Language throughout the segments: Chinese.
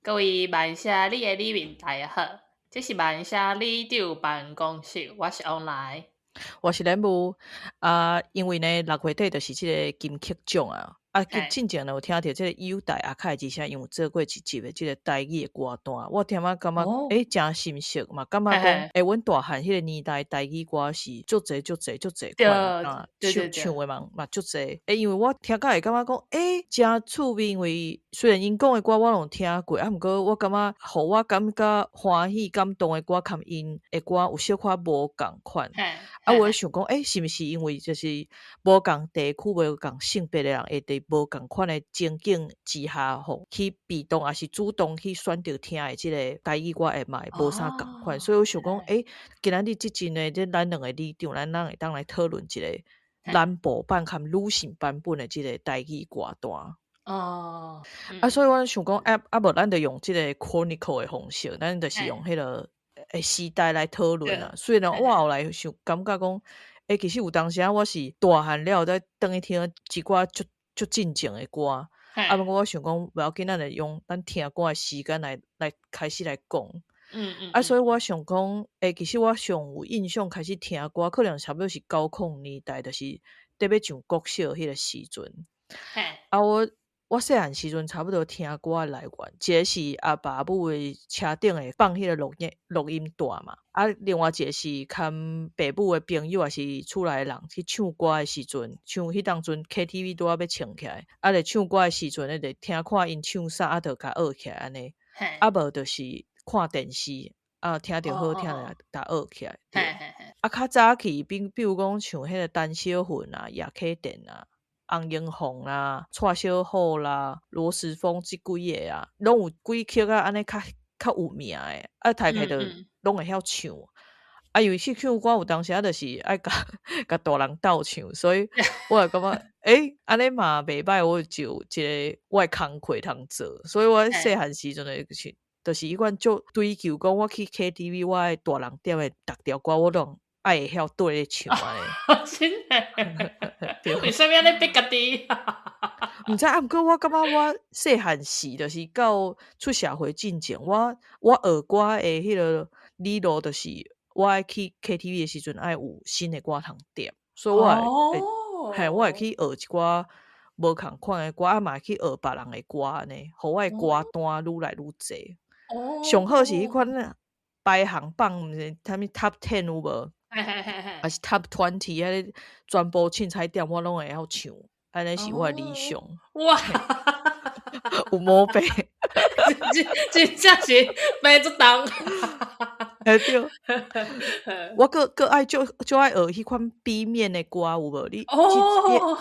各位慢声里的里面大家好，这是慢声里长办公室，我是王来。我是莲雾因为呢6月底就是即个金曲奖进前呢有听到即个友台阿凯之前有做过一集的即个台语的歌单，我听感觉哦，真新鲜嘛，感觉讲嘿嘿，阮大汉迄个年代台语歌是足济对款对对对，唱的嘛足济因为我听会感觉讲真趣味，因为虽然因讲的歌我拢听过毋过我感觉互我感觉欢喜感动的歌甲因的歌有小可无共款。我想讲，是毋是因为就是无共地区、无共性别的人，会伫无共款的情景之下，去被动还是主动去选择听的即个台语歌嘛，会无啥共款。所以我想讲，今仔日即集呢，咱两个里长，咱会当来讨论一个南部版和女性版本的即个台语歌单。哦，所以我想讲，无咱就用即个 chronicle 的方式，咱就是用迄个时代来讨论啊。虽然我后来想感觉讲，其实有当时我是大汉了，再转去听一寡足进前的歌。不过我想讲，不要紧，咱来用咱听歌的时间来开始来讲。所以我想讲，其实我上有印象开始听歌，可能差不多是90年代，就是特别上国小迄个时阵。我细汉时阵差不多听歌的来源，一个是阿爸母的车顶会放迄个录音带嘛，另外一个是跟爸母的朋友还是厝内的人去唱歌的时阵，像迄当阵 KTV 拄要唱起来，咧唱歌的时阵咧，就听看因唱啥，就甲学起来安尼。无就是看电视，听着好听的甲学起来。对，较早起，比如讲像迄个陈小云叶启田洪英凤蔡小虎罗时丰即几个拢有几曲安尼较有名诶，大概就拢会晓唱。因为去唱歌有当时就是爱甲大人斗唱，所以我会感觉安尼嘛袂歹，我就一个我的工课通做，所以我细汉时阵就是迄款足追求讲我去 KTV 我爱大人点的逐条歌我拢爱会晓对咧唱安尼。真诶，为什么安尼逼家己？毋知毋过我感觉我细汉时就是到出社会进前，我学歌的迄个理路就是我爱去 KTV 的时阵爱有新的歌通点，所以我会去学一寡无共款的歌，嘛会去学别人的歌安尼，互我的歌单愈来愈济。上好是迄款排行榜，毋是啥物 Top 10有无？还是 Top 20迄个全部凊彩点我拢会晓唱。安尼是我的理想。哇，有毛病，真正是白足重。对，我个爱就爱学迄款 B 面的歌有无？你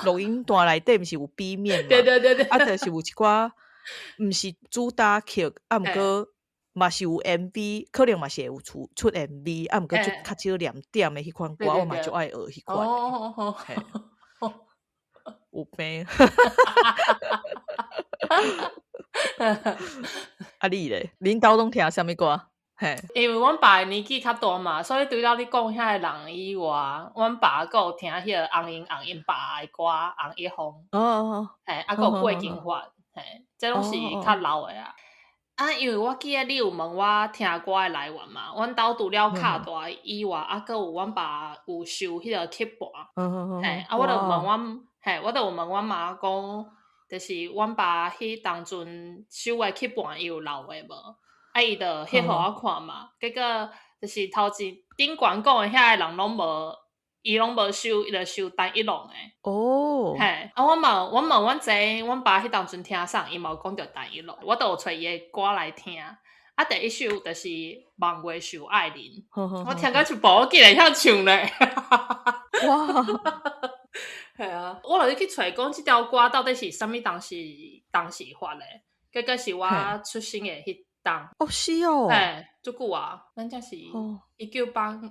录音带内底毋是有 B 面嘛？对，就是有一寡毋是主打曲，毋过嘛是有 MV， 可能嘛是会有出 MV，毋过就较少念点的迄款歌，我嘛就爱学迄款。有病。你咧？恁兜拢听啥物歌？因为阮爸年纪较大嘛，所以除了你讲遐个人以外，阮爸还有听迄个洪英爸的歌，洪一峰，还有郭金发，这拢是较老的因为我记得你有问我听歌的来源嘛，阮兜除了卡大以外，还有阮爸有收迄个曲盘，我就问阮妈讲，就是阮爸迄当阵收的曲盘伊有留的无？伊就翕互我看嘛，结果就是头前顶悬讲的遐个人拢无，伊拢无收，伊就收单一龙的。我问阮姐，阮爸迄当阵听啥，伊嘛有讲着单一龙，我就有找伊的歌来听。第一首就是《望月受爱人》，我听到一部我竟然晓唱咧。哇！系我就去找讲即条歌到底是啥物当时发的，结果是我出生的迄当。是哦。足久咱才是1985，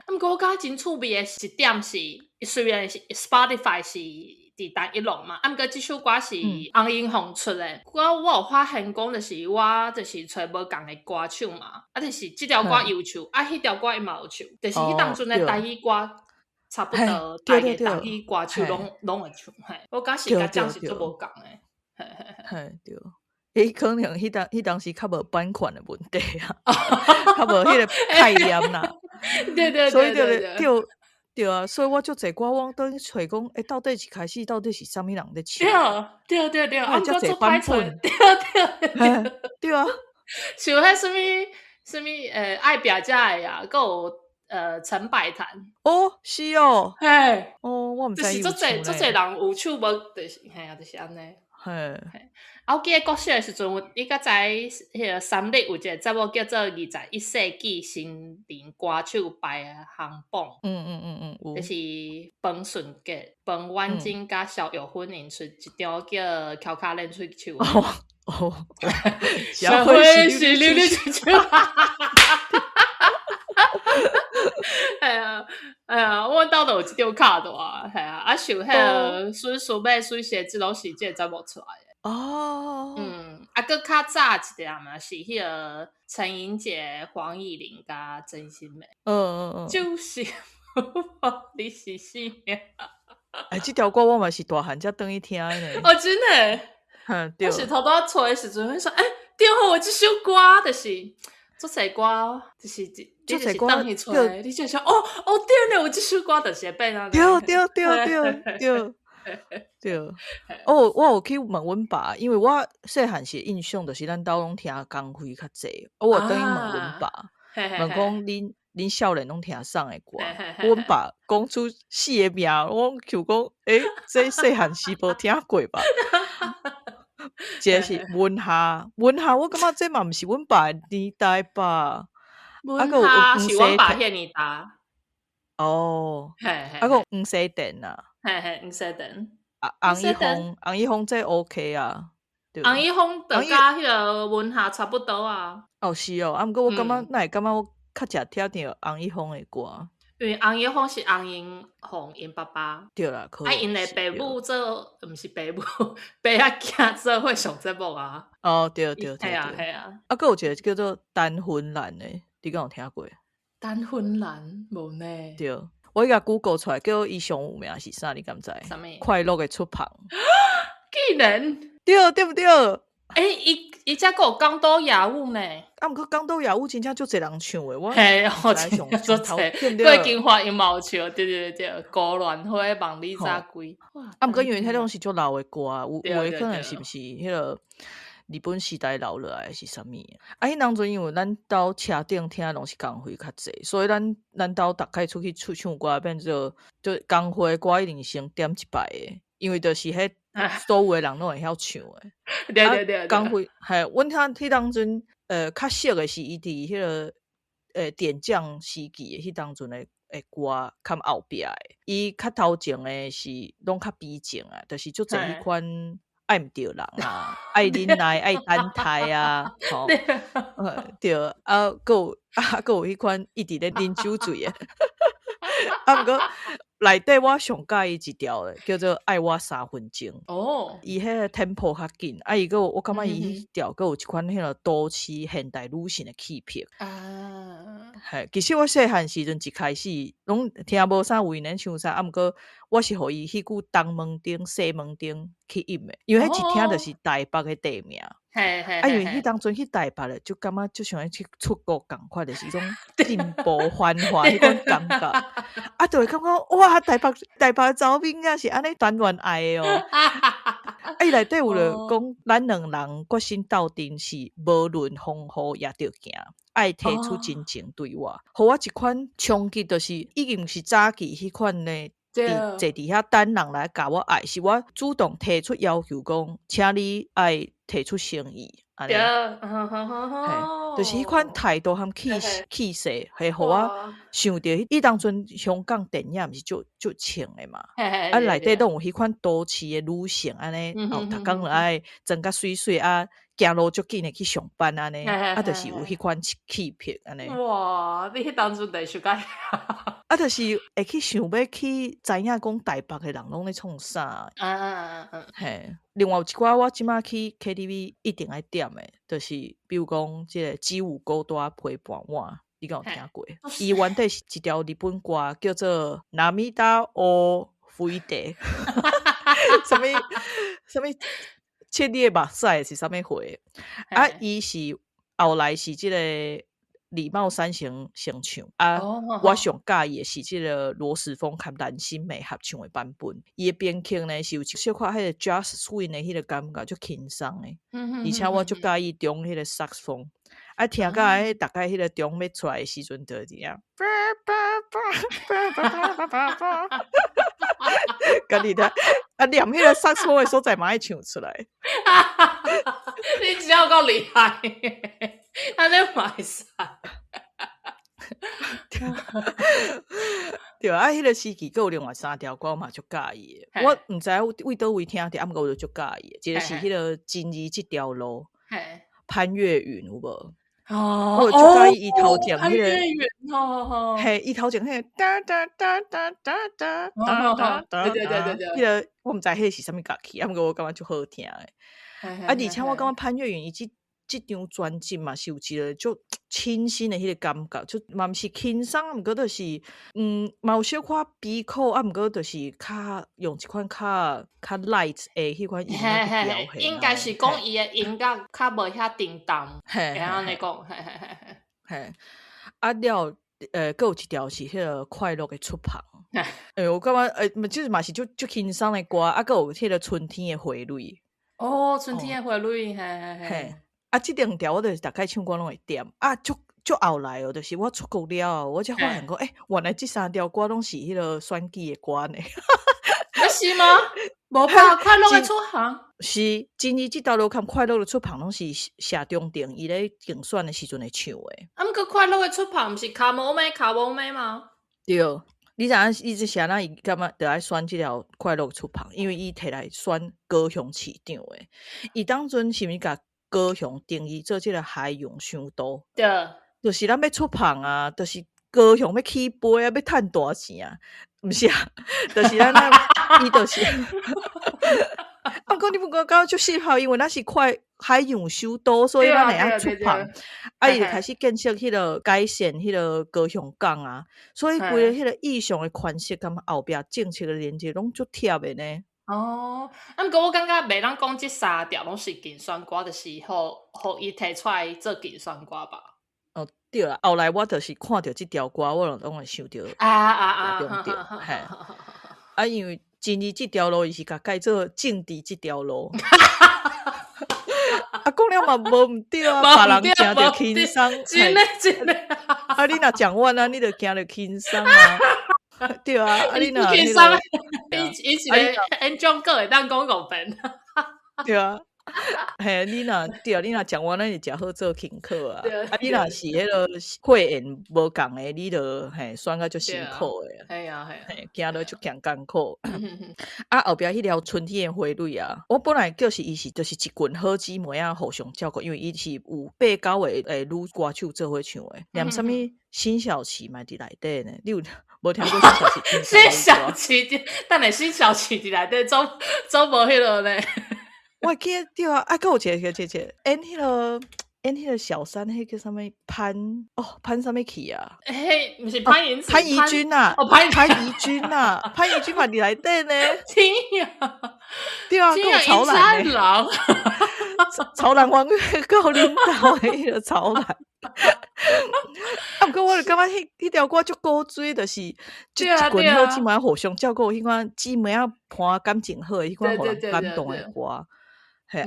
毋过我感觉真趣味的一点是，虽然是 Spotify 是伫单一龙嘛，毋过即首歌是洪英凤出的。我有发现讲，就是我就是找无共的歌手嘛，就是即条歌有唱，迄条歌伊嘛有唱，就是迄当阵的台语歌。差不多大个台语歌手拢会唱，我感觉时间点是足无共的。对，可能迄当时较无版权的问题啊，较无迄个概念啦。对，所以对啊，所以我足侪歌我倒去找讲，到底一开始到底是啥物人咧唱？对，啊，遮侪版本，对啊，像迄什么爱表家的呀，还有陈百潭。哦，是哦，嘿，我毋知就是足侪人有唱无，就是嘿啊，就是安尼。嘿，我记得国小的时阵，你甲知迄个三立有一个节目叫做21世纪新人歌手排行榜。就是彭顺杰、彭婉晶甲萧友芬演出一张叫《乔卡练喙唱》。社会是溜溜球球。哎呀，我兜都有一张卡的啊，系啊，啊，像迄个孙叔妹、孙鞋子拢是这节目出来的。搁较早一点嘛，是迄个陈莹姐、黄以玲甲曾心美。就是你是谁啊？这条歌我嘛是大汉才转去听的呢。真的。对。我是头拄仔出的时阵，会说，对好，我这首歌就是足侪歌，就是足侪歌去出的，你就想，对呢，我这首歌就是会变啊。对。我有去问阮爸，因为我细汉时印象就是咱兜拢听江蕙较济，我等于问阮爸，问讲恁少年拢听啥的歌？阮爸讲出4个名，我就讲，这细汉时无听过吧？一个是文夏，我感觉这嘛毋是阮爸的年代吧？文夏是阮爸迄年代。还有黄西田啊，黄西田。洪一峰这 OK 啊。洪一峰就甲迄个文夏差不多啊。是哦，毋过我感觉哪会感觉我较常听到洪一峰的歌？因为洪一峰是洪英宏因爸爸。对啦，因的爸母做，毋是爸母，爸仔囝做伙上节目啊。对。系啊。搁有一个叫做丹芬兰的，你敢有听过？丹芬兰无呢。对，我甲 Google 出来，叫伊上有名是啥？你敢知？啥物？快乐的出旁。竟然。对不对？伊遮个有港岛夜舞呢。毋过港岛夜舞真正足侪人唱的，我真正足侪。郭金华因嘛有唱，对。高鸾花望你早归。毋过因为迄种是足老的歌，有诶可能是毋是迄个日本时代留落来是啥物？迄当阵因为咱兜车顶听拢是江蕙较济，所以咱兜逐摆出去唱歌，变做就江蕙的歌一定先点一摆的，因为就是迄所有的人拢会晓唱的。对。江蕙阮迄当阵较熟的是伊伫迄个点将时期的迄当阵的歌较后壁的，伊较头前的是拢较悲情啊，就是足侪迄款爱毋着人啊，爱忍耐，爱等待啊，对搁有迄款一直咧啉酒醉的。毋过内底我上喜意一条的叫做《爱我3分钟》。伊迄个 tempo 较紧，伊搁我感觉伊迄条搁有一款迄个都市现代女性的气魄。其实我细汉时阵一开始拢听无啥有因咧唱啥，毋过我是互伊迄句东门町西门町去引的，因为迄一听就是台北的地名。因为迄当阵去台北咧，就感觉就想要去出国共款，就是种进步繁华迄种感觉。就会感觉哇，台北查某囡仔是安尼谈恋爱的哦。伊内底有了讲，咱两人决心斗阵是无论风雨也着行，爱提出真情对我，互我一款冲击，就是已经是早期迄款呢。坐伫遐等人来甲我爱，是我主动提出要求讲，请你爱提出诚意。对，就是迄款态度和气势，会互我想到伊当阵香港电影毋是就穿的嘛，内底拢有迄款都市的女性安尼，逐工就爱装甲水水啊，行路足紧的去上班安尼，就是有迄款气魄安尼。哇，你迄当阵第想甲就是会去想要去知影讲台北的人拢咧创啥。另外有一寡我即马去 KTV 一定爱点的，就是比如讲即个鸡舞勾搭陪伴我，你敢有听过？伊原底是一条日本歌，叫做ナミダを拭いて什么切你的目屎是啥物货啊？伊是后来是即个李茂三先唱啊，我上介意的是即个罗时丰和蓝心湄合唱的版本。伊的编曲呢是有小可迄个 jazz swing 的迄个感觉，足轻松的。而且我足介意中迄个萨克斯风，啊听到迄大概迄个中要出来的时阵就这样。跟你的啊，念迄个萨克斯风的所在嘛爱唱出来。你只要够厉害，安尼嘛会使。对啊，迄个时期还有另外3条歌我嘛足介意的，我毋知为倒位听着，啊毋过我就足介意的，一个是迄个今日这条路，潘越云有无？我足介意伊头前迄个，嘿，伊头前迄个哒哒哒哒哒哒哒哒哒，对，迄个我毋知迄是啥物乐器，啊毋过我感觉足好听的。而且我感觉潘越云伊这张专辑嘛是有一个足清新的迄个感觉，就嘛毋是轻松，毋过就是嘛有小可悲苦，啊毋过就是较用一款较 light 的迄款音乐去表现。应该是讲伊的音乐较无遐叮当，会安尼讲，嘿，啊了，还有一条是迄个快乐的出旁，我感觉就是嘛是足轻松的歌，啊，还有迄个春天的花蕊。春天的花蕊，嘿。啊，这2条我就是大概唱歌拢会点啊，足后来哦，就是我出国了，我才发现讲，原来这3条歌拢是迄个选举的歌呢。是吗？无吧，快乐的出行是今日这条路看快乐的出旁拢是谢中定伊咧竞选的时阵会唱的。啊，毋过快乐的出旁毋是卡某妹吗？对，你知影伊是啥？伊干嘛得来选这条快乐出旁？因为伊摕来选高雄市长的，伊当阵是毋是甲高雄定义做这个海洋首都？对，就是咱要出旁啊，就是高雄要起飞啊，要赚大钱啊，毋是啊，就是咱伊就是你不讲就适合，因为咱是海洋首都，所以咱会晓出旁。啊，伊就开始建设迄个改善迄个高雄港啊，所以规个迄个意象的款式，跟后壁政策的连接拢足贴的呢。啊，毋过我感觉袂当讲这3条拢是竞选歌，就是互伊提出来做竞选歌吧。对啦，后来我就是看到这条歌，我拢会想到中调，嘿，因为今日这条路伊是甲改做政治这条路。讲了嘛无毋对啊，别人行着轻松，真的。啊，你若讲完啊，你就行着轻松啊。对啊，你若轻松，伊是个 enjoy 个会当讲5遍。对啊。嘿，你若讲完，咱就好做轻课啊。你若是迄个会员无共的，你就选到足辛苦的。系啊，行到足艰苦。啊，后壁迄条春天的花蕊啊，我本来就是伊是就是一群好姊妹啊，互相照顾，因为伊是有8、9个女歌手做伙唱的，念啥物辛晓琪嘛伫内底呢？你有无听过辛晓琪？辛晓琪，等下辛晓琪伫内底做无迄落呢？我记得对啊，还有一个演迄个小三，迄叫啥物潘啥物去啊？嘿，毋是潘怡君啊？潘怡君啊？潘怡君嘛伫内底呢？天呀！对啊，有曹兰呢。曹兰王月够领导的迄个曹兰。啊，毋过我就感觉迄条歌足古锥，就是一群好姊妹互相照顾，迄款姊妹啊伴感情好的，迄款互人感动的歌。嘿，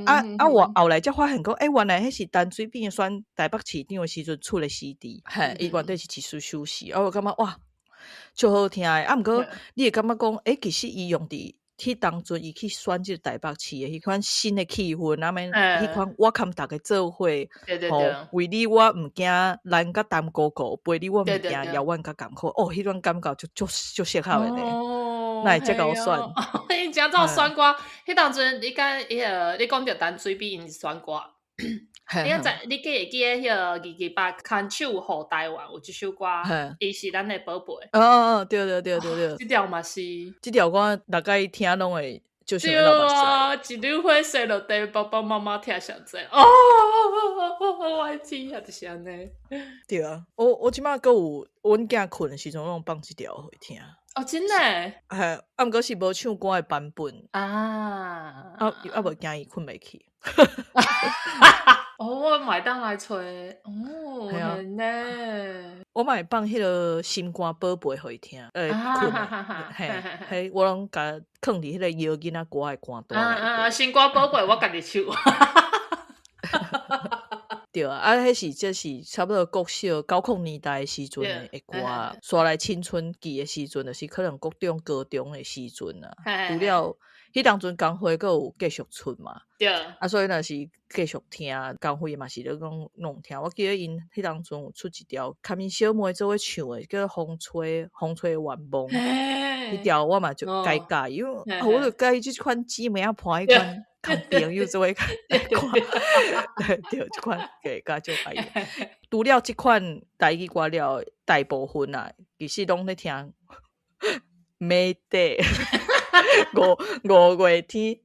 我后来才发现讲，原来迄是陈水扁选台北市长的时阵出的 CD， 嘿，伊原底是一首首诗，我感觉哇，足好听的。啊，毋过你会感觉讲，其实伊用伫迄当阵伊去选即个台北市的迄款新的气氛，啊免迄款我堪大家做伙，为你我毋惊咱甲淡哥哥，陪你我毋惊遥远甲艰苦，迄种感觉足适合的呢。那会遮甲我选，伊真早选歌，迄当阵你讲你讲着陈水扁因选歌，你记会记迄个228牵手互台湾有一首歌，伊是咱的宝贝。对，这条嘛是，这条歌大概听拢会就是对啊，一缕花碎落地，爸爸妈妈听上济。我天啊，就是安尼。对啊，我即摆还有阮囝困的时阵，拢放这条互伊听。哦，真的嘿，毋过是无唱歌的版本啊无惊伊困袂去。哦，我买当来吹哦，系啊，很呢。我嘛会放迄个心肝宝贝互伊听，困诶，嘿，嘿，我拢甲囥伫迄个摇囡仔歌的歌单内底。心肝宝贝我家己唱。对啊，这是差不多国小90年代的时阵的歌，刷来青春期的时阵，就是可能国中、高中的时阵啊。除了迄当阵工会阁有继续出嘛，对，所以若是继续听，工会嘛是咧讲弄听。我记得因迄当阵有出一条卡面小妹做伙唱的，叫《风吹远梦》。迄条我嘛就改，因为我就改即款姊妹啊伴迄款。看朋友做伙看，对，即款给甲就改。除了即款台语歌了，大部分啊，其实拢咧听Mayday 五月天，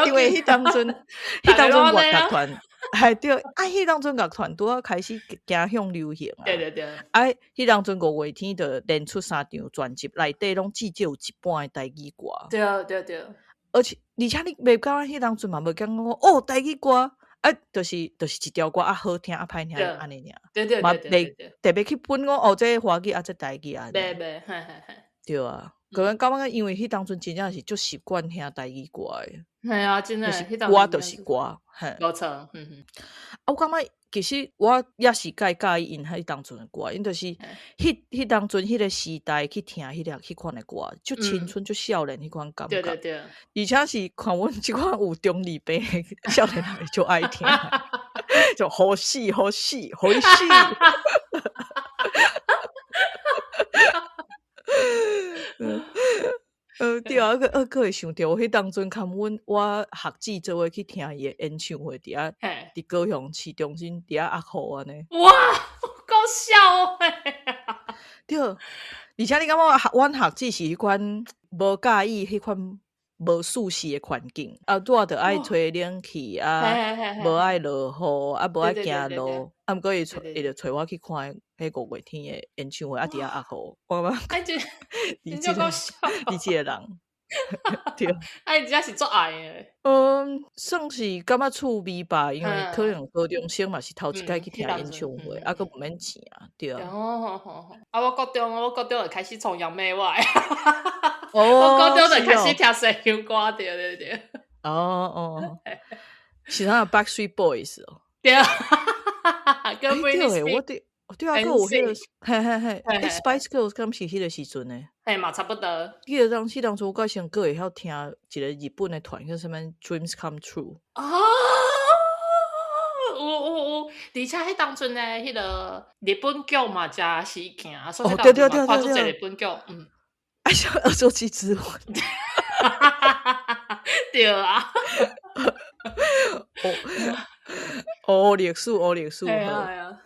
因为迄当阵乐团，系对，迄当阵乐团拄啊开始走向流行啊。对。迄当阵五月天就连出3张专辑，内底拢至少有一半的台语歌。对。而且你袂感觉迄当阵嘛无感觉哦，台语歌就是一条歌好听歹听安尼尔。对。嘛袂特别去分讲哦，这华语这台语安尼。袂，对啊，个人感觉因为迄当阵真正是足习惯听台语歌诶。系啊，真诶，歌就是歌，嘿，无错，我感觉其实我也是介意因迄当阵诶歌，因就是迄当阵迄个时代去听迄款诶歌，足青春足少年迄款感觉。对。而且是看阮即款有中二病少年人就爱听，就好死。对啊，佫会想着我迄当阵看我学姊做伙去听伊诶演唱会，伫高雄市中心伫阿虎安尼。哇，够笑诶！对，而且你感觉阮学姊是迄款无介意迄款无舒适诶环境，拄着爱吹冷气无爱落雨无爱行路，毋过伊就找我去看迄五月天诶演唱会，伫阿虎，我感觉你真够笑，你即个人。对，你真是足爱诶。算是感觉趣味吧，因为可能高中生嘛是头一摆去听演唱会，佫毋免钱啊，对啊。我高中就开始崇洋媚外，我高中就开始听西洋歌，对。是啥 Backstreet Boys 哦？对啊，对诶，对啊，佫有迄个，嘿 ，Spice Girls 敢是迄个时阵诶。嘿嘛，差不多。记得当初我先佫会晓听一个日本诶团叫什么 Dreams Come True。有，而且迄当阵诶，迄个日本剧嘛，真是行，所以对，看出一个日本剧，像恶作剧之吻。对啊。黑历史，系啊。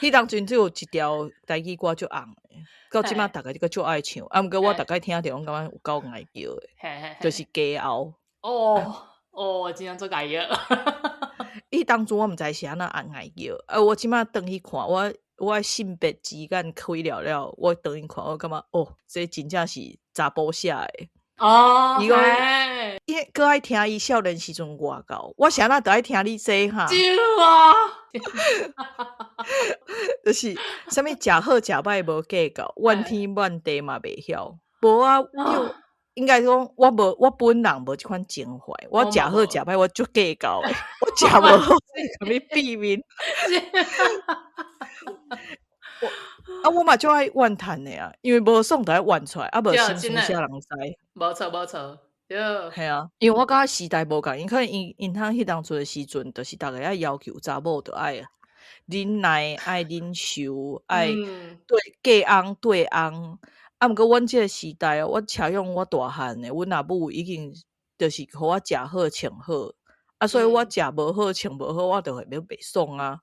迄当阵只有一条台语歌足红诶，到即马大家足爱唱，毋过我大概听着，我感觉有够爱叫诶，就是家后。真正足爱叫。迄当初我毋知是安怎爱叫，我即马转去看，我性别之眼开了，我转去看，我感觉这真正是查甫写诶。伊讲，因为佫爱听伊少年时阵外教，我是安怎着爱听你这哈？对啊，就是啥物食好食歹无计较，怨天怨地嘛袂晓。无啊，应该讲我本人无即款情怀，我食好食歹我足计较诶，我食无好啥物避免。我嘛足爱怨叹诶啊，因为无爽就爱怨出来，无心事啥人知。无错，对。系啊，因为我感觉时代无共，因可能因迄当初诶时阵，就是逐个爱要求查某着爱忍耐，爱忍受，爱嫁翁对翁。毋过阮即个时代，我采用我大汉诶，阮阿母已经就是互我食好穿好，所以我食无好穿无好，我就会袂爽啊。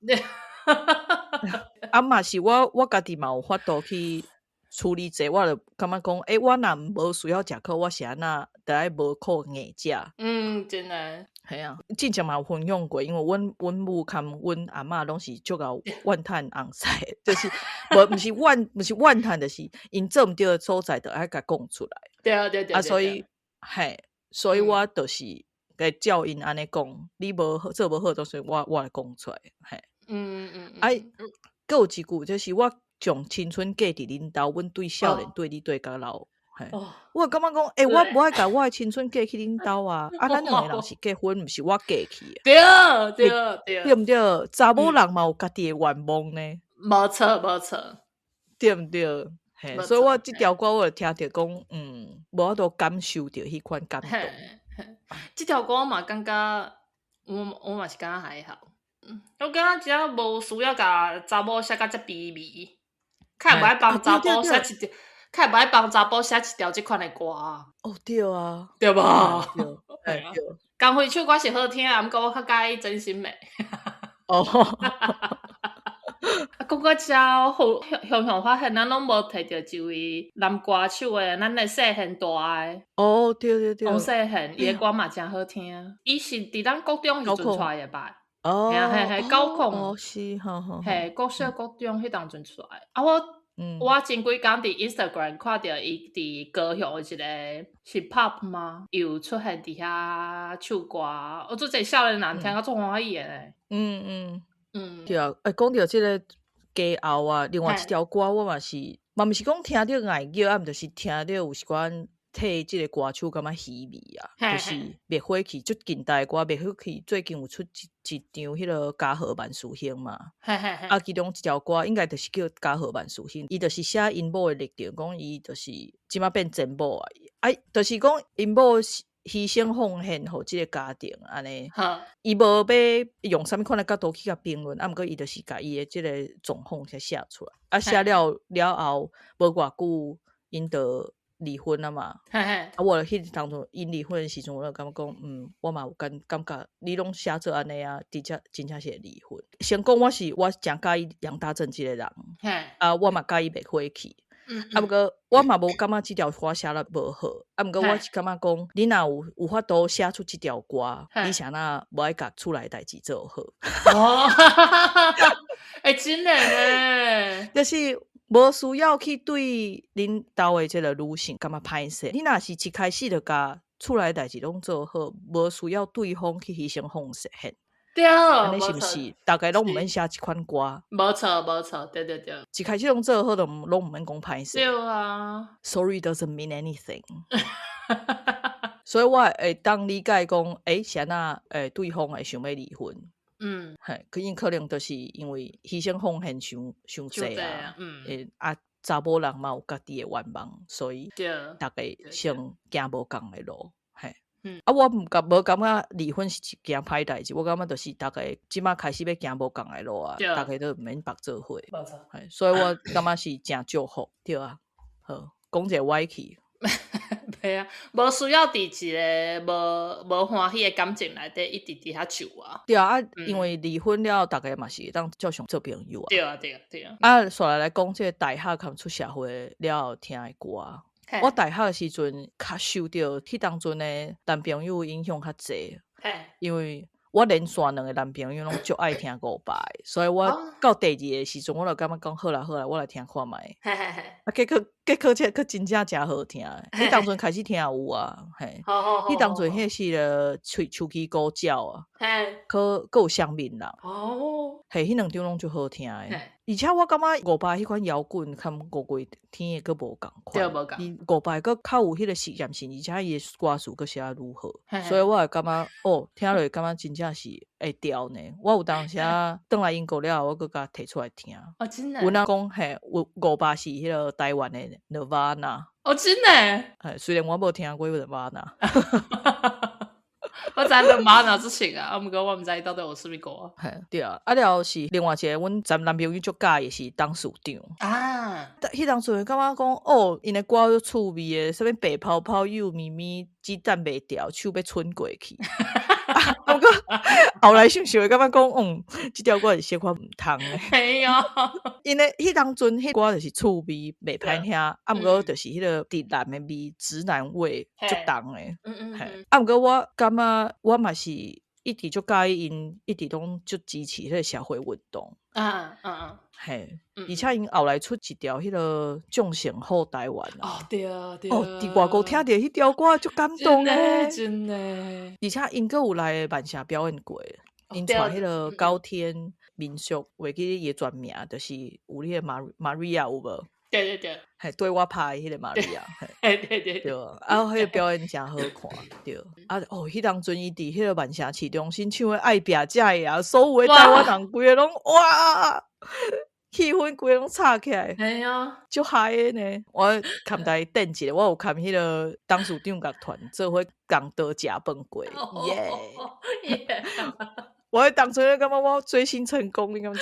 嘛是我家己嘛有法度去处理者，我就感觉讲，我若无需要食苦，我是安那得爱无苦硬食。真的。系啊，之前嘛有分享过，因为阮母含阮阿嬷拢是足够怨叹红屎，就是毋是怨叹，就是因做毋对的所在，就爱甲讲出来。对。所以我就是该教因安尼讲，你无做无好，就是我来讲出来。还有一句就是我将青春嫁伫恁兜，阮对少年对你对到老。我感觉讲，我无爱甲我的青春嫁去恁兜啊！咱两个人是结婚，毋是我嫁去的。对毋对？查某人嘛有家己的愿望呢。无错，对毋对？所以我即条歌我就听着讲，无法度感受着迄款感动。即条歌我嘛感觉，我嘛是感觉还好。我感觉只要无需要甲查某写甲遮卑微，较袂帮查甫写一条。较袂帮查甫写一条即款的歌。对啊，对吧？对。江蕙唱歌是好听，毋过我较介意真心的。讲到遮向发现，咱拢无摕到一位男歌手的，咱的细汉大的。对。王细汉，伊的歌嘛真好听。伊是伫咱国中时阵出来的吧？嘿，高控。是，嘿，国小国中迄当阵出来。我前几工伫 Instagram 看到伊伫高雄一个是 Pop 吗？有出现伫遐唱歌，我做这少年人听到足欢喜的。对啊，讲到即个家后啊，另外一条歌我嘛是毋是讲听到爱叫，毋就是听到有时关替即个歌手感觉稀微啊，就是灭火器最近代歌灭火器最近有出一张迄个家和万事兴嘛，其中一条歌应该就是叫家和万事兴，伊就是写因某的历程，讲伊就是即马变前某啊，就是讲因某牺牲奉献互即个家庭安尼，伊无要用啥物款的角度去甲评论，毋过伊就是甲伊的即个状况才写出来，写了后无偌久，因就离婚啊嘛，我迄当中因离婚的时阵，我就感觉讲，我嘛有感觉你拢写做安尼啊，真正是会离婚。先讲我真介意杨大正即个人，我嘛介意灭火器，毋过我嘛无感觉即条歌写得无好，毋过我是感觉讲，你若有法度写出即条歌，你啥那无爱甲厝内代志做好。真的呢，就是。无需要去对恁兜的即个女性感觉歹势，你若是一开始就甲厝内代志拢做好，无需要对方去牺牲奉献。对，安尼是毋是？大概拢毋免写即款歌。无错，对。一开始拢做好，就拢毋免讲歹势。对啊。Sorry doesn't mean anything 。所以我会当理解讲，是安那对方会想要离婚。因可能就是因为牺牲奉献伤济啊，查某人嘛有家己的愿望，所以大家先行无共的路。我无感觉离婚是一件歹代志，我感觉就是大家即马开始要行无共的路啊，大家都毋免白做伙。所以我感觉是真祝福，对啊。好，讲一个歪去。对啊，无需要伫一个无欢喜的感情内底一直伫遐唱啊。对啊，因为离婚了，大家嘛是当照常做朋友啊。对啊。煞来讲，即个大学含出社会了后听的歌，我大学的时阵较受到迄当阵的男朋友影响较济，因为我连续2个男朋友拢足爱听伍佰，所以我到第2个时阵，我就感觉讲好啦，我来听看卖。结果这可真正真好听。迄当阵开始听有啊，迄当阵迄是了手机鼓叫啊，佫有双面人。迄2张拢足好听的。而且我感觉伍佰迄款摇滚，含五月天的佫无共款。伍佰佫较有迄个实验性，而且伊的歌词佫写得愈好，所以我会感觉听落感觉真正是会调呢。我有当时转来英国了，我佫甲摕出来听。真的。有人讲伍佰是迄个台湾的 Nirvana。真的。虽然我无听过 Nirvana。我知 Nirvana 之前啊，毋过我毋知到底有啥物歌。对啊，了是另外一个阮男朋友足介意是董事长啊。迄当阵感觉讲因的歌有趣味的，啥物白泡泡幼咪咪鸡蛋袂掉，手要伸过去。不过后来想想会感觉讲这条歌是小可毋通的。嘿哟，因为迄当阵迄歌就是趣味袂歹听，啊毋过就是迄个直男的味、直男味足重的。啊毋过我感觉我嘛是一直足介意因，一直拢足支持迄个社会运动。嘿，而且因后来出一条迄个众神护台湾啊，对对，伫外国听着迄条歌足感动诶，真的。而且因阁有来万城表演过，因带迄个高天民俗，袂记伊全名，就是有迄个Maria 有无？对，嘿，对我拍迄个 Maria， 对，啊，迄个表演真好看，对，迄当阵伊伫迄个万城市中心唱的《爱拼才会啊》，所有的台湾人规个拢哇，气氛规个拢吵起来，哎呀，足嗨的呢！我看台等一下，我有看迄个董事长乐团做伙共刀食饭过，耶！我当初咧感觉我追星成功，你敢知？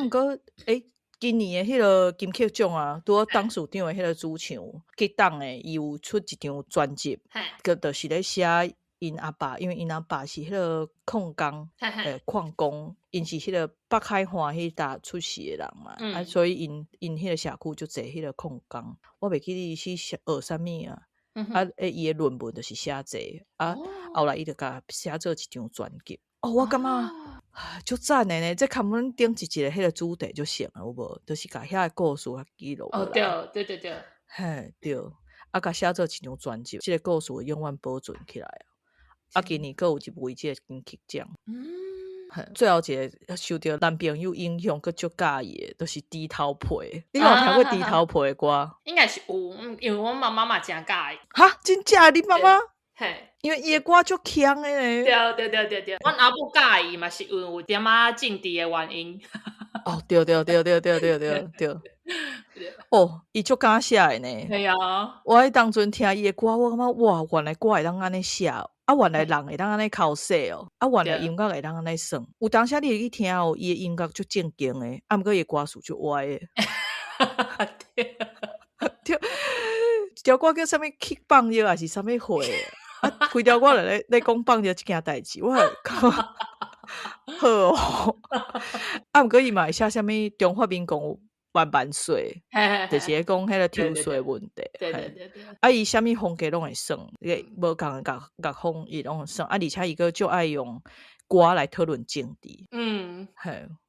毋过今年的迄个金曲奖啊，拄好董事长的迄个主唱激动的，伊有出一张专辑，个就是咧写因阿爸，因为因阿爸是迄个矿工，矿工，因是迄个北海岸迄搭出世的人嘛，所以因迄个社区就侪迄个矿工，我袂记得是学啥物啊。伊的论文就是写这后来伊就甲写做一张专辑。我感觉足赞的呢！这看阮顶一个迄个主题就成有无？就是甲遐个故事记录落来。对，嘿，对，甲写做一张专辑，这个故事永远保存起来今年阁有一位这个金曲奖。最后一个受到男朋友影响，佮足介意的，就是低头皮。你有听过低头皮的歌？应该是有，因为我妈妈嘛真介意。哈，真假？你妈妈？嘿，因为伊的歌足强的呢。对，阮阿母介意嘛，是因为有点政治的原因。对。伊足敢写的呢。对啊。我迄当阵听伊的歌，我感觉哇，原来歌会当安尼写。原来人会当安尼口说原来音乐会当安尼算。有当时你会去听伊的音乐足正经的，毋过伊的歌词足歪的。对，一条歌叫啥物去放尿还是啥物货？规条歌咧讲放尿即件代志，我好毋过伊嘛会写啥物中华民国万岁，就是咧讲迄个抽税问题。对。伊啥物风格拢会算，无共的乐风伊拢会算。而且伊个足爱用歌来讨论政治。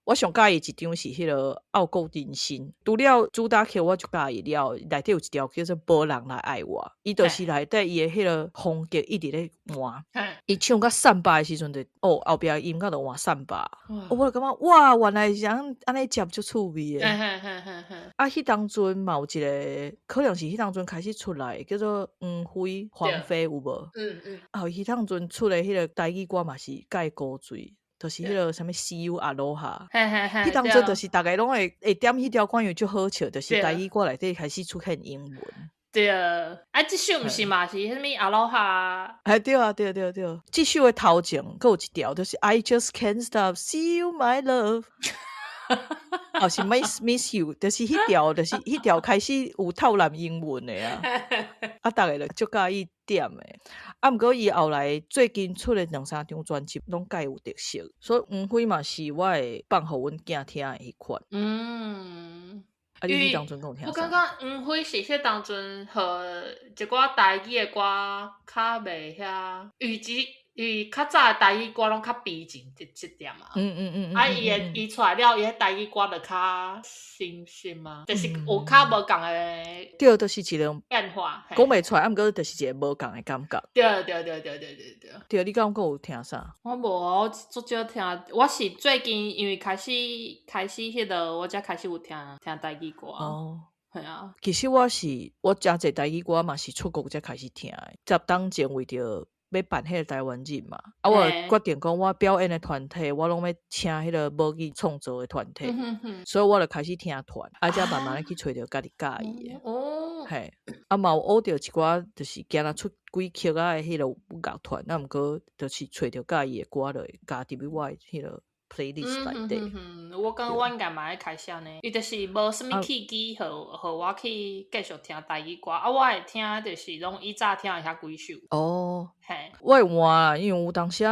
我上介意一张是迄个傲骨人心，除了主打曲我就介意了，内底有一条叫做无人来爱我，伊就是内底伊的迄个风格一直咧换，伊唱到散巴的时阵就后壁音乐就换散巴，我就感觉哇，原来是安尼接足趣味的。迄当阵嘛有一个，可能是迄当阵开始出来叫做黄飞有无？迄当阵出的迄个台语歌嘛是介古锥。就是迄个啥物 See You Aloha，迄当阵就是大家拢会点迄条歌又足好笑，就是台语歌内底开始出现英文。对，这首毋是嘛？是啥物 Aloha？对，这首的头前佫有一条，就是 I just can't stop see you my love。是 miss you， 就是迄条，就是迄条开始有透蓝英文的大家就足介意点的。毋过伊后来最近出的2-3张专辑拢介有特色，所以黄飞嘛是我会放互阮囝听的迄款。你迄当阵讲听啥？我感觉黄飞是迄当阵和一寡台语的歌较袂遐，伊较早的台语歌拢较悲情一点嘛。伊出来了，伊迄台语歌就较新嘛，就是有较无共的。对，就是一种变化，讲袂出来，毋过就是一个无共的感觉。对。对，你敢有听啥？我无，我足少听。我是最近因为开始迄个，我才开始有听台语歌。系啊。其实我真侪台语歌嘛是出国才开始听的。10当前为着要办迄个台湾日嘛，我决定讲我表演的团体，我拢要请迄个母语创作的团体，所以我就开始听团，才慢慢去找着家己介意的。嘛有学着一寡，就是今仔出几曲的迄个乐团，毋过就是找着介意的歌，就加入我的迄个 playlist 内底。我跟阮应该嘛会开啥呢？伊就是无什么契机，互我去继续听台语歌啊！我会听就是拢以早听遐几首。嘿，我会换啦，因为有当时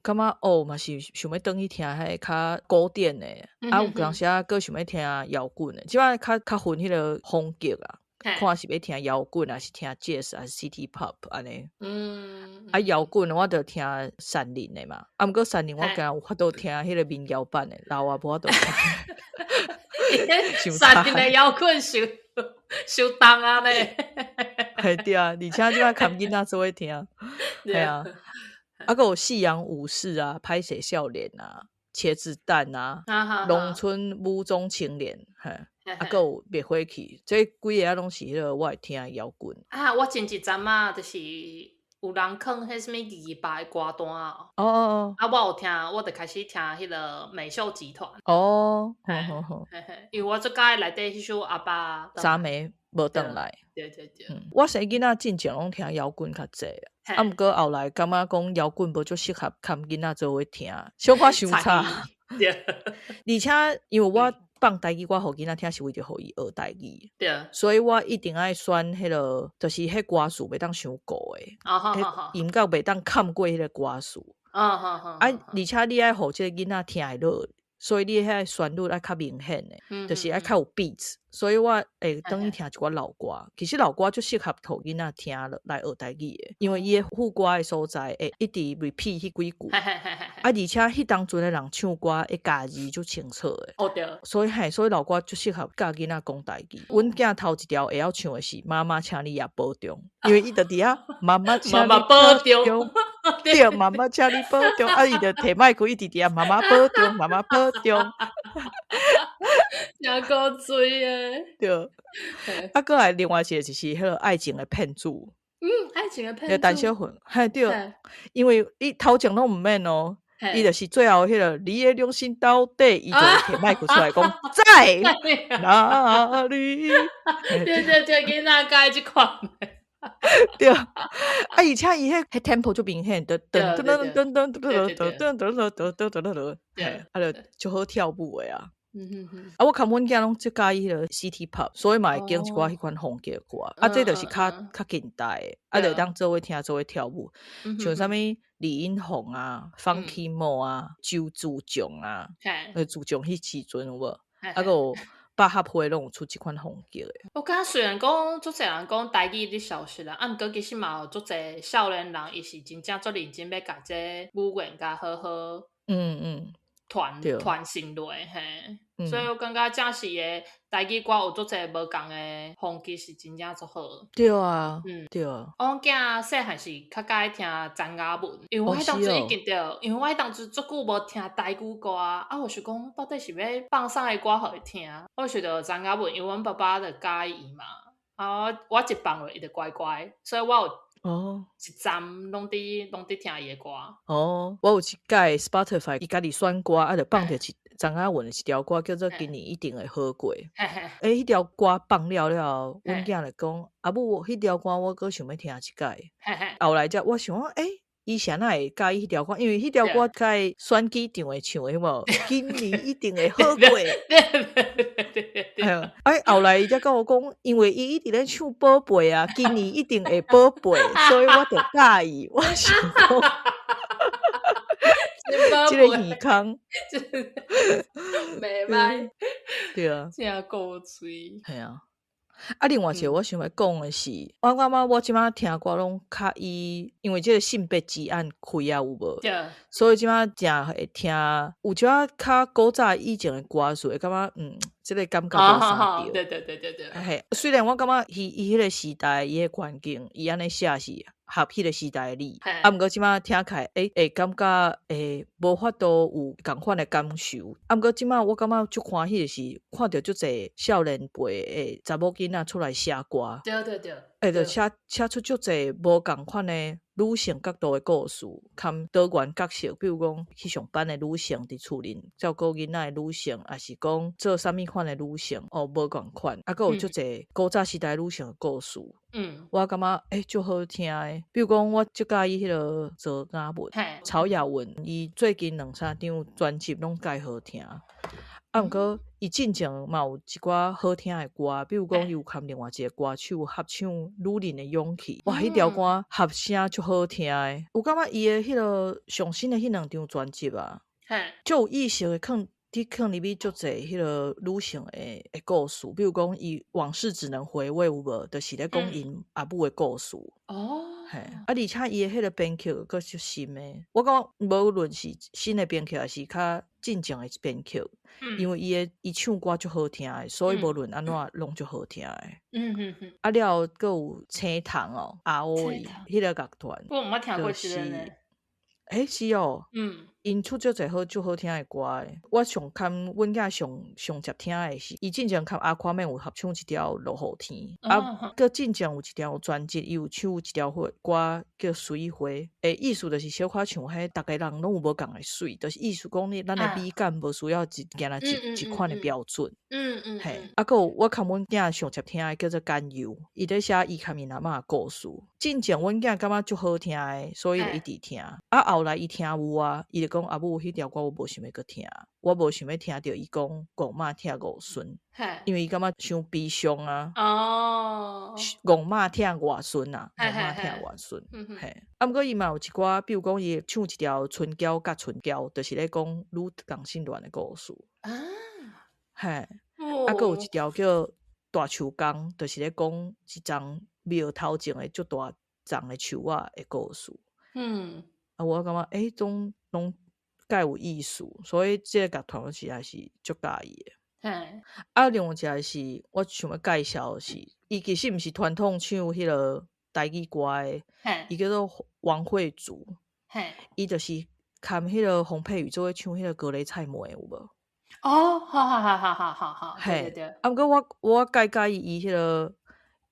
感觉嘛是想要转去听迄较古典的，有当时佫想要听摇滚的，即摆较分迄个风格啊。看是要听摇滚还是听 jazz 还是 city pop 安尼。摇滚我就听山林的嘛，毋过山林我敢有法度听迄个民谣版的，老啊无法度听。山林的摇滚伤重啊咧。系对啊，而且即摆看囡仔做伙听，系啊，佫有夕阳武士啊、拍写笑脸啊、茄子蛋啊、农村舞中青年，佫有灭火器，这几个拢是迄个我会听摇滚啊。我前一阵就是有人放迄什么200的歌单啊，我有听，我就开始听迄个美秀集团。因为我最喜欢内底迄首阿爸昨暝无转来。对，我生囡仔进前拢听摇滚较济啊，毋过后来感觉讲摇滚无足适合看囡仔做伙听，小可伤差。而且因为我放台语歌互囡仔听是为着互伊学台语，所以我一定爱选迄个，就是迄歌词袂当伤古的，音乐袂当看过迄个歌词。而且你爱互即个囡仔听会落，所以你迄旋律爱较明显的，就是爱较有 beats。所以我会等于听一寡老歌，其实老歌就适合互囡仔听来学台语的，因为伊的副歌的所在会一直 repeat 迄几句，而且迄当阵的人唱歌会家字就清楚的。所以老歌就适合教囡仔讲台语。阮囝头一条会晓唱的是《妈妈，请你也保重》，因为伊就伫遐妈妈请你保重，对，妈妈请你保重，伊就摕麦克一直伫遐妈妈保重，妈妈保重。真够水的。对，佫来另外一个就是迄个爱情的骗子。爱情的骗子。陈小混，对，因为伊头前拢毋免伊就是最后迄个你的良心到底，伊就摕麦克出来讲在哪里。对，囡仔介即款。对，而且伊迄 tempo 就明显，就就好跳舞的啊。我看阮囝拢最喜欢迄个 city pop， 所以嘛会经一寡迄款风格歌。这就是较近代的，就当做伙听做伙跳舞，像啥物李英宏啊、Funky Mo 啊、周祖雄啊，祖雄迄时阵有无？有百合花拢有出即款风格的。我感觉虽然讲足侪人讲台语伫消失啦，毋过其实嘛有足侪少年人，伊是真正足认真要甲这语言甲好好传承落嘿。所以我感觉正是的台语歌有足侪无共的风格是真正足好。对啊，对啊。我囝细汉是较喜听张雅文，因为我迄当时已经因为我迄当时足久无听台语歌啊，我想讲到底是要放啥个歌互伊听？我想到张雅文，因为阮爸爸就介意嘛，我一放落伊就乖乖，所以我有一站拢伫听伊的歌。我有一届 Spotify 伊家己选歌，就放着张雅文一条歌叫做《今年一定会好过》。迄条歌放了后，阮囝就讲阿母，迄条歌我阁想要听一届。后来我想伊谁哪会介意迄条歌？因为迄条歌甲选举场会唱的，无今年一定会好过。后来伊才甲我讲，因为伊一直咧唱宝贝啊，今年一定会宝贝，所以我就介意。我想讲，这个耳康，袂歹，对啊，真够嘴，系啊。另外一个我想要讲的是，我感觉我即马听歌拢较因为这个性别之案开啊有无？所以即马真会听有一寡较古早以前的歌词，会感觉这个感觉无啥对。对。虽然我感觉伊迄个时代伊个环境，伊安尼写是合迄个时代的你，毋过即马听起来会感觉无法度有共款的感受。毋过即马我感觉足欢喜的是看到足侪少年辈的查某囡仔出来写歌。对。就写出足侪无共款的女性角度的故事，含多元角色，比如讲去上班的女性，伫厝里照顾囡仔的女性，还是讲做啥物款的女性，无共款，还佫有足侪古早时代女性的故事。我感觉足好听的。比如讲，我足介意迄个泽雅文、曹雅文，伊最近2-3张专辑拢介好听。毋过伊进前嘛有一寡好听的歌，比如讲伊有含另外一个歌手合唱《女人的勇气》，哇，迄条歌合声足好听的。有感觉伊的迄个上新的迄2张专辑啊，就有意识的放入去足侪迄个女性的故事，比如讲伊往事只能回味，有无？就是咧讲因阿母的故事。而且伊的迄个编曲佫是新的。我讲无论是新的编曲还是较进前的编曲，因为伊唱歌足好听的，所以无论安怎拢足好听的。了后佫有青糖阿欧伊迄个乐团，我毋捌听过是呢。是哦，因出足好听的歌的。我上看阮囝上接听的是，伊进前看阿夸妹有合唱一条《落雨天》，佫进前有一条专辑，伊有唱一条歌叫《水花》。意思就是小可像迄，逐个人拢有无共的水，就是意思讲咱的美感无需要一款的标准。佫有我看阮囝上接听的叫做《甘油》，伊咧写伊含因阿嬷的故事。进前阮囝感觉足好听的，所以就一直听。后来伊听有啊，伊就讲阿母迄条歌我无想要去听，我无想要听到伊讲公妈疼外孙，因为伊感觉伤悲伤啊。公妈疼外孙啊，公妈疼外孙。毋过伊嘛有一寡，比如讲伊唱一条《春娇甲春娇》，就是咧讲女同性恋的故事。佫有一条叫《大树公》，就是咧讲一丛庙头前的足大丛的树仔的故事。我感觉种拢介有意思，所以这个乐团我实在是足介意的。另外一个是我想要介绍的是，伊其实毋是传统唱迄个台语歌的，伊叫做王慧竹。伊就是含迄个洪佩瑜做伙唱迄个《格雷菜梅》有无？好，对。毋过我介意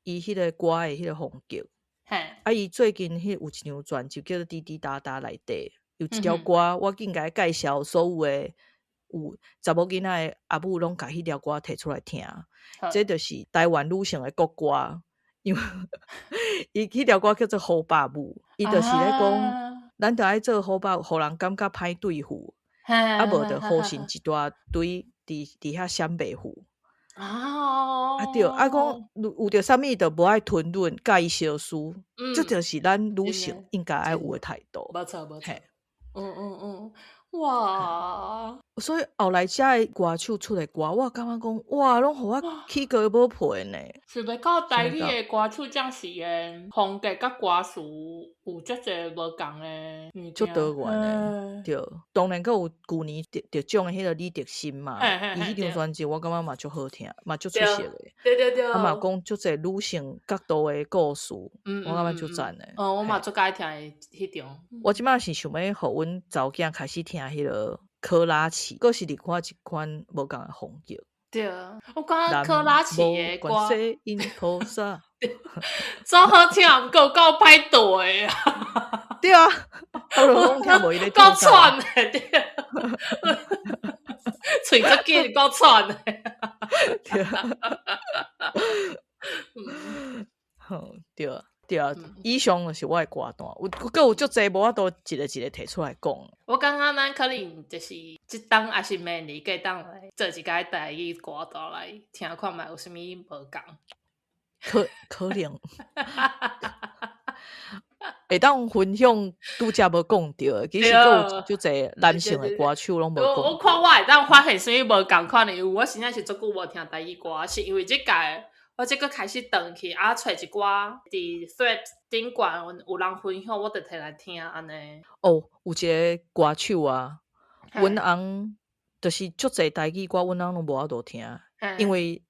伊迄个歌的迄个风格。伊最近有一张专辑叫做《滴滴答答》内底有一条歌，我应该介绍所有的查某囡仔的阿母拢甲迄条歌摕出来听。这就是台湾女性的国歌，因为伊迄条歌叫做《好爸母》，伊就是咧讲，咱着爱做好爸，互人感觉歹对付，无着好心一大堆伫遐闪袂赴。对，讲有着啥物都无爱吞忍，介意小事，这就是咱女性应该爱有的态度。没错。哇！所以后来遮的歌手出的歌，我感觉讲哇，拢互我起高无配呢。想袂到台语的歌手这样是的风格甲歌词有足侪无共的，足多元的。对，当然佫有旧年得奖的迄个李德新嘛，伊迄张专辑我感觉嘛足好听，嘛足出色的。对。嘛讲足侪女性角度的故事，我感觉足赞的。我嘛足介听迄张。我即摆是想要互阮查某囝开始听迄个科拉奇，佫是另外一款无共的风格。对，我感觉科拉奇的歌，真好听，毋过够歹读的啊。对啊，我就讲听无伊咧够喘的，对。嘴足紧，够喘的。对。对啊，以上就是我的歌单，佫有足侪无法度一个摕出来讲。我感觉咱可能就是即当还是明年过当来做一届台语歌单来听看觅有啥物无共。可能。会当分享拄则无讲到，其实佫有足侪男性的歌手拢无讲。我看我会当发现啥物无共款的，因为我实在是足久无听台语歌，是因为即届。我即个开始转去找一寡伫 Thread 顶管有人分享，我就摕来听安尼。有一个歌手啊，阮翁就是足侪台语歌，阮翁拢无法度听，因为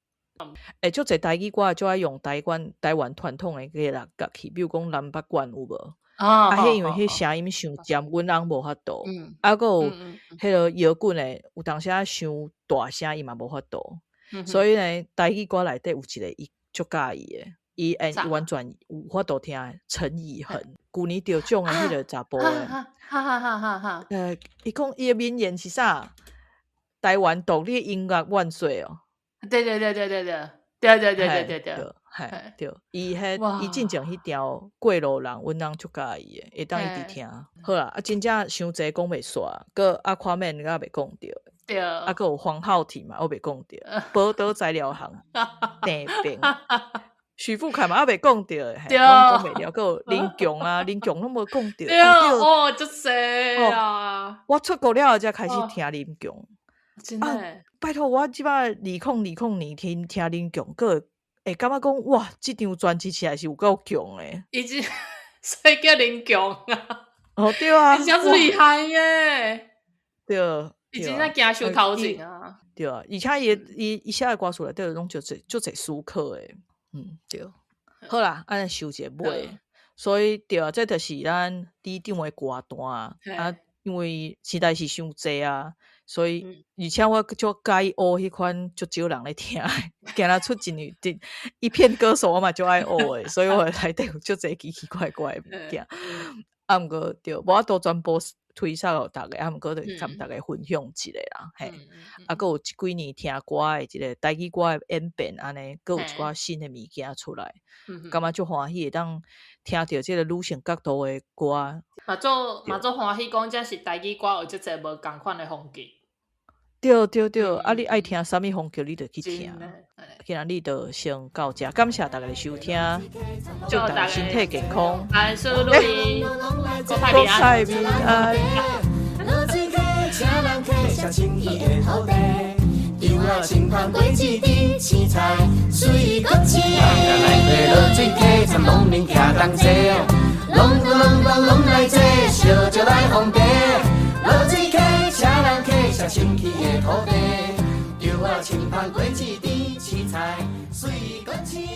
足侪台语歌就爱用台湾传统的个乐器，比如讲南北管有无？迄因为迄声音伤尖，阮翁无法度。佫有迄个摇滚的，有当时啊伤大声，伊嘛无法度。所以呢，台语歌内底有一个伊足介意的，伊完全有法度听陈以恒，旧年得奖的迄个查甫诶，哈，伊讲伊诶名言是啥？台湾独立音乐万岁哦！对，对，伊进前迄条过路人，阮人足介意诶，会当一直听。好啦，真正伤济讲袂煞，个Aquaman我也袂讲着，对，个有黄浩庭嘛，我袂讲着，宝岛材料行地边。许富凯嘛，也袂讲着，对，讲袂了。个有林强啊，林强拢无讲着。对哦，足济啊！我出国了后才开始听林强。真诶，拜托我即摆2020年听林强，个会感觉讲哇，即张专辑起来是有够强诶。已经所以叫林强啊。哦，对啊，真是厉害耶！对，已经在惊受头前啊。对啊，而且伊写诶歌词内底拢足侪思考诶。对。好啦，安尼收一个尾，所以对啊，这就是咱里长诶歌单啊，因为实在是伤济啊，所以而且我足介意学迄款足少人咧听，今仔出一片歌手我嘛足爱学诶，所以我内底有足济奇奇怪怪诶物件。啊，毋过对，无法度全部推送互逐个，啊，毋过就甲逐个分享一下啦，嘿。啊，佫有几年听歌诶一个台语歌诶演变，安尼佫有一寡新诶物件出来，感觉足欢喜，会当听着即个女性角度诶歌。嘛做欢喜讲，这是台语歌有足济无共款诶风格。对，啊，你爱听啥物风格，你就去听。今仔日就先到这，感谢大家的收听，祝大家身体健康，万事如意，国泰民安。有了清芳过一地，青菜水果青。人来对落水溪，参农民骑同齐哦，拢来坐，烧酒来烘茶。落水溪，车人溪，上清气的土地。有了清芳过一地，青菜水果青。